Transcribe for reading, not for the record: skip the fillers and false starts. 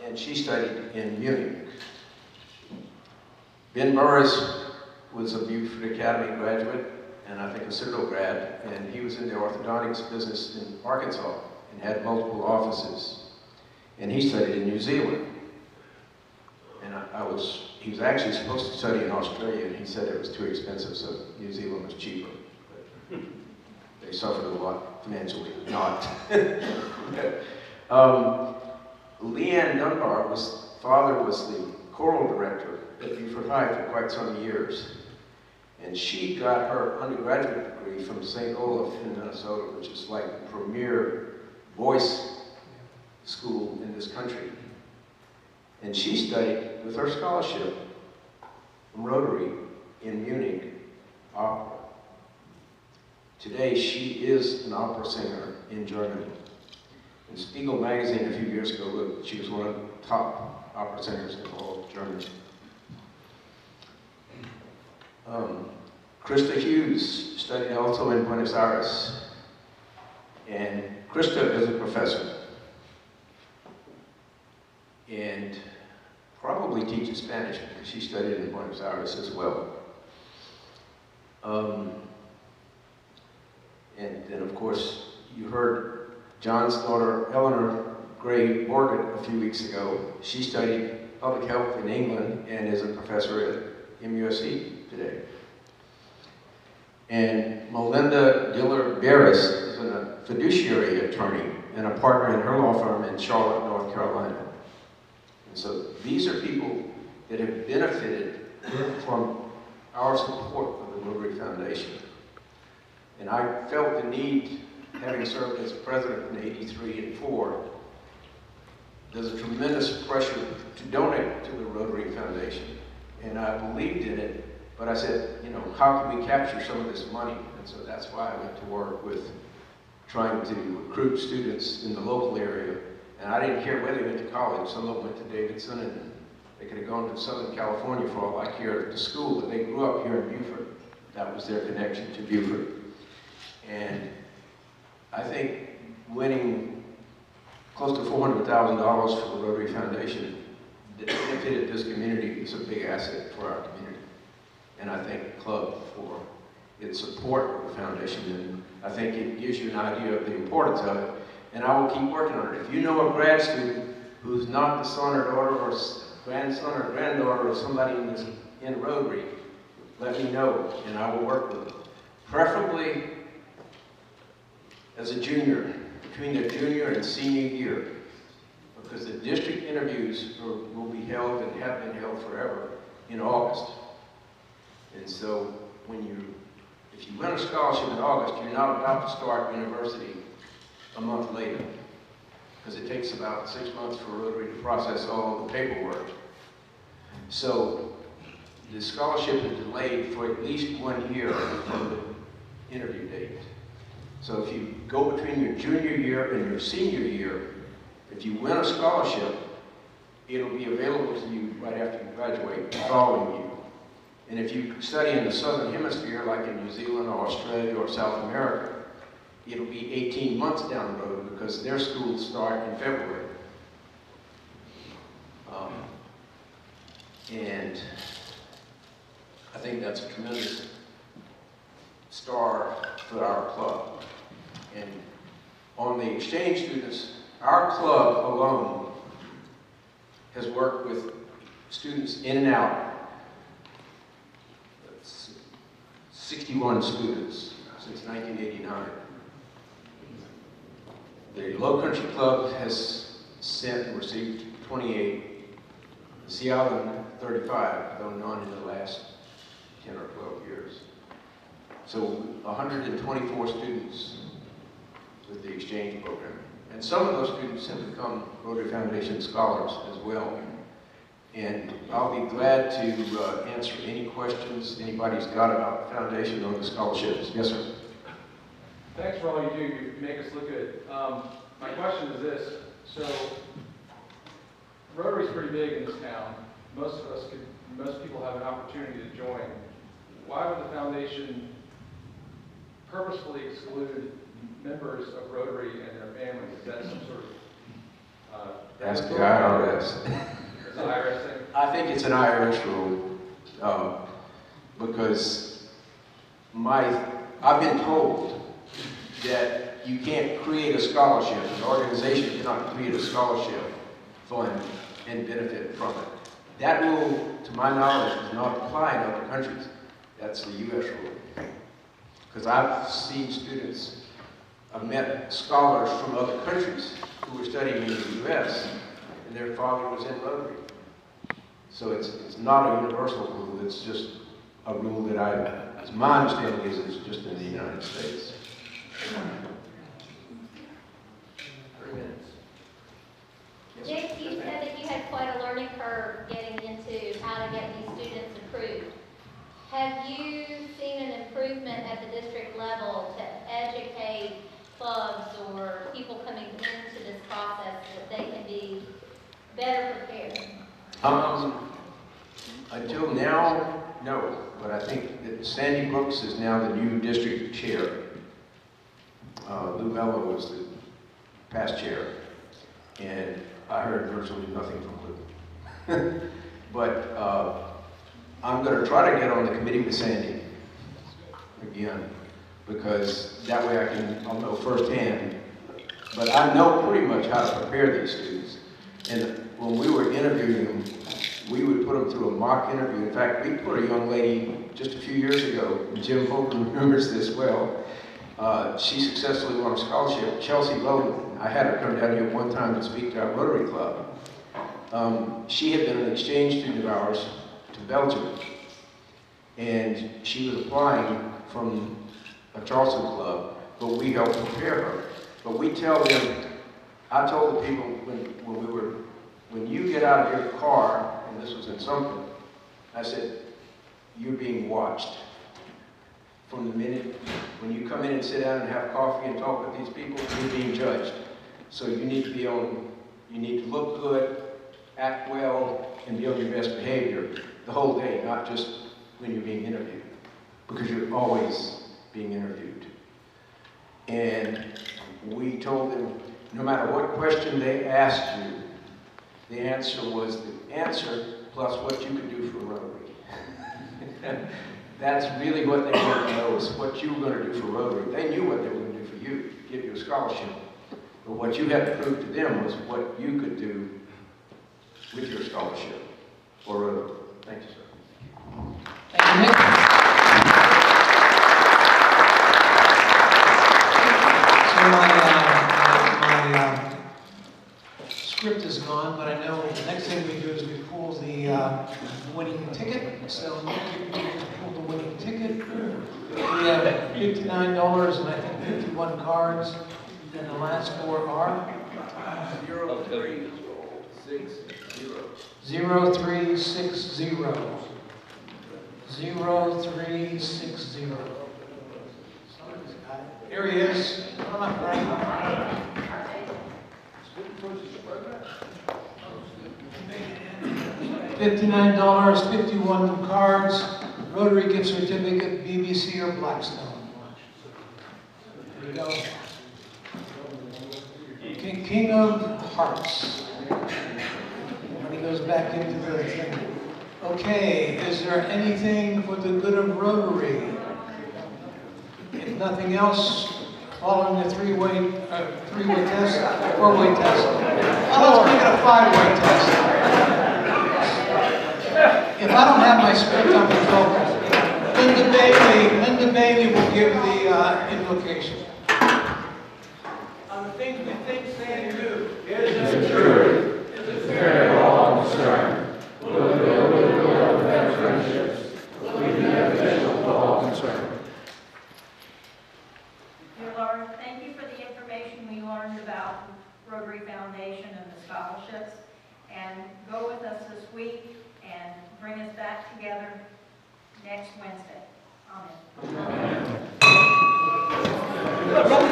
and she studied in Munich. Ben Burris was a Beaufort Academy graduate, and I think a pseudo grad, and he was in the orthodontics business in Arkansas and had multiple offices. And he studied in New Zealand. And he was actually supposed to study in Australia, and he said it was too expensive, so New Zealand was cheaper. But they suffered a lot financially, not. Leanne Dunbar's father was the choral director at Beaufort High for quite some years. And she got her undergraduate degree from St. Olaf in Minnesota, which is like the premier voice school in this country. And she studied with her scholarship from Rotary in Munich, opera. Today, she is an opera singer in Germany. In Spiegel magazine a few years ago, looked, she was one of the top opera singers in all of Germany. Krista Hughes studied also in Buenos Aires. And Krista is a professor. And probably teaches Spanish because she studied in Buenos Aires as well. And then, of course, you heard John's daughter, Eleanor Gray Morgan, a few weeks ago. She studied public health in England and is a professor at MUSC today. And Melinda Diller-Barris is a fiduciary attorney and a partner in her law firm in Charlotte, North Carolina. And so these are people that have benefited from our support of the Rotary Foundation. And I felt the need, having served as president in '83 and '4, there's a tremendous pressure to donate to the Rotary Foundation. And I believed in it, but I said, you know, how can we capture some of this money? And so that's why I went to work with trying to recruit students in the local area. And I didn't care where they went to college. Some of them went to Davidson, and they could have gone to Southern California for all I cared to school, but they grew up here in Beaufort. That was their connection to Beaufort. And I think winning close to $400,000 for the Rotary Foundation that benefited this community is a big asset for our community. And I thank the club for its support of the foundation, and I think it gives you an idea of the importance of it. And I will keep working on it. If you know a grad student who's not the son or daughter or grandson or granddaughter of somebody in Rotary, let me know, and I will work with them. Preferably as a junior, between their junior and senior year, because the district interviews will be held and have been held forever in August. And so if you win a scholarship in August, you're not about to start university a month later, because it takes about 6 months for Rotary to process all the paperwork. So the scholarship is delayed for at least 1 year from the interview date. So if you go between your junior year and your senior year, if you win a scholarship, it'll be available to you right after you graduate the following year. And if you study in the Southern Hemisphere, like in New Zealand or Australia or South America, it'll be 18 months down the road because their schools start in February. And I think that's a tremendous star for our club. And on the exchange students, our club alone has worked with students in and out. 61 students since 1989. The Low Country Club has sent and received 28. The Sea Island, 35, though none in the last 10 or 12 years. So 124 students with the exchange program. And some of those students have become Rotary Foundation scholars as well. And I'll be glad to answer any questions anybody's got about the foundation or the scholarships. Yes, sir. Thanks for all you do. You make us look good. My question is this. So, Rotary's pretty big in this town. Most people have an opportunity to join. Why would the foundation purposefully exclude members of Rotary and their families? Is that some sort of That's the IRS. Is the IRS thing? I think it's an IRS rule, because I've been told that you can't create a scholarship, an organization cannot create a scholarship fund and benefit from it. That rule, to my knowledge, does not apply in other countries. That's the U.S. rule. Because I've seen students, I've met scholars from other countries who were studying in the U.S., and their father was in Rotary. So it's not a universal rule, it's just a rule that as my understanding is, it's just in the United States. 3 minutes. Nick, you said that you had quite a learning curve getting into how to get these students approved. Have you seen an improvement at the district level to educate clubs or people coming into this process that they can be better prepared? Until now, no, but I think that Sandy Brooks is now the new district chair. Lou Mello was the past chair, and I heard virtually nothing from Lou. But I'm going to try to get on the committee with Sandy again, because that way I'll know firsthand. But I know pretty much how to prepare these students. And when we were interviewing them, we would put them through a mock interview. In fact, we put a young lady just a few years ago, and Jim Hogan remembers this well. She successfully won a scholarship, Chelsea Logan. I had her come down here one time to speak to our Rotary Club. She had been an exchange student of ours to Belgium, and she was applying from a Charleston club, but we helped prepare her. But we tell them, I told the people when you get out of your car, and this was in Sumter, I said, you're being watched. From the minute when you come in and sit down and have coffee and talk with these people, you're being judged. So you need to you need to look good, act well, and be on your best behavior the whole day, not just when you're being interviewed, because you're always being interviewed. And we told them, no matter what question they asked you, the answer was the answer plus what you could do for Rotary. That's really what they wanted to know, is what you were going to do for Rotary. They knew what they were going to do for you, give you a scholarship. But what you had to prove to them was what you could do with your scholarship for Rotary. Thank you, sir. Thank you, Nick. So my script is gone, but I know the next thing we do is we pull the winning ticket. So Nick, you can pull the winning ticket. We have $59 and I think 51 cards. And the last four are 0360. 0360. 0360. Here he is. Come on, Frank. $59, 51 cards, Rotary gift certificate, BBC or Blackstone. There you go. King of Hearts. When he goes back into the thing. Okay, is there anything for the good of Rotary? If nothing else, following the three-way test, four-way test. Well, let's make it a five-way test. If I don't have my script, I'm in trouble. Linda Bailey will give the invocation. On the things we think, say, and do. Is it true? Is it fair to all concerned? Will it build and better friendships? Will we be beneficial to all concerned? Dear Lord, thank you for the information we learned about Rotary Foundation and the scholarships. And go with us this week and bring us back together next Wednesday. Amen. Amen.